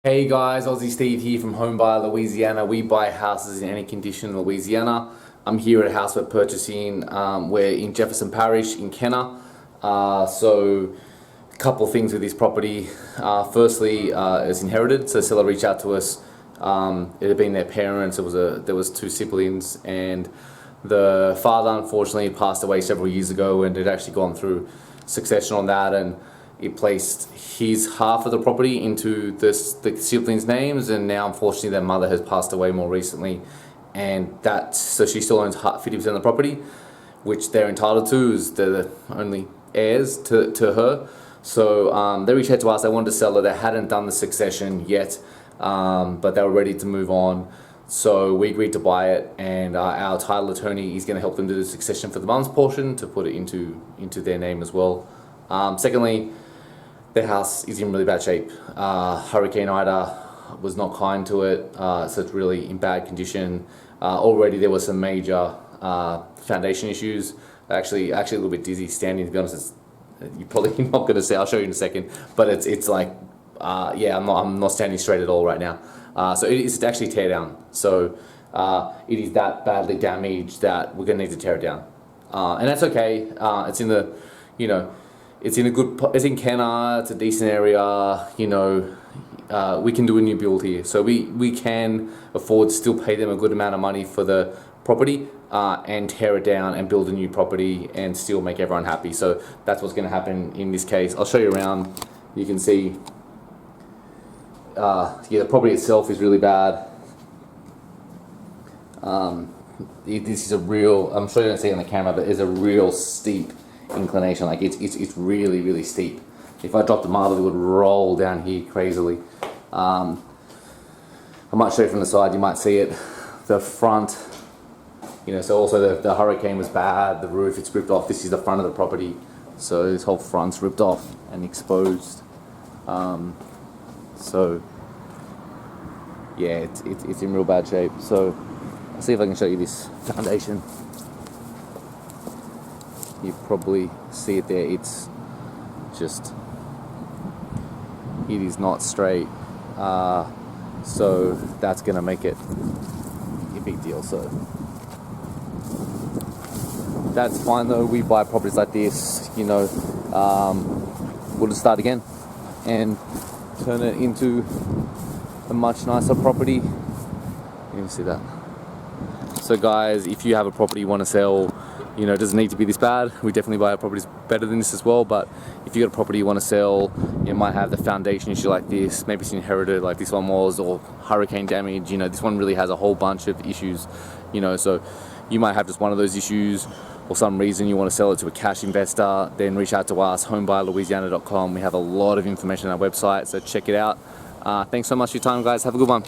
Hey guys, Aussie Steve here from Home Buyer Louisiana. We buy houses in any condition in Louisiana. I'm here at a house we're purchasing. We're in Jefferson Parish in Kenner. So a couple of things with this property. Firstly, it's inherited, so the seller reached out to us. It had been their parents. There was two siblings, and the father unfortunately passed away several years ago, and it had actually gone through succession on that, and it placed his half of the property into the siblings' names, and now unfortunately their mother has passed away more recently, and so she still owns 50% of the property, which they're entitled to, as they're the only heirs to her. So they reached out to us. They wanted to sell it. They hadn't done the succession yet, but they were ready to move on. So we agreed to buy it, and our title attorney is going to help them do the succession for the mum's portion to put it into their name as well. Secondly, the house is in really bad shape. Hurricane Ida was not kind to it, so it's really in bad condition. Already there were some major foundation issues. Actually a little bit dizzy standing, to be honest. You're probably not going to see. I'll show you in a second. But it's like, yeah, I'm not standing straight at all right now. So it is actually tear down. So it is that badly damaged that we're going to need to tear it down, and that's okay. It's in the, it's in Kenner, it's a decent area, we can do a new build here. So we can afford to still pay them a good amount of money for the property and tear it down and build a new property and still make everyone happy. So that's what's going to happen in this case. I'll show you around. You can see, yeah, the property itself is really bad. This is a real, I'm sure you don't see it on the camera, but it's a real steep inclination. Like it's really, really steep. If I dropped a marble, it would roll down here crazily. I might show you from the side. You might see it. The front, so also the hurricane was bad. The roof, it's ripped off. This is the front of the property, so this whole front's ripped off and exposed. So yeah, it's in real bad shape. So I'll see if I can show you this foundation. You probably see it there. It's just, it is not straight. So that's gonna make it a big deal. So that's fine though. We buy properties like this, we'll just start again and turn it into a much nicer property. You can see that. So guys, if you have a property you want to sell, it doesn't need to be this bad. We definitely buy our properties better than this as well, but if you got a property you want to sell, it might have the foundation issue like this, maybe it's inherited like this one was, or hurricane damage. This one really has a whole bunch of issues, so you might have just one of those issues, or some reason you want to sell it to a cash investor, then reach out to us, homebuyerlouisiana.com. We have a lot of information on our website, so check it out. Thanks so much for your time, guys. Have a good one.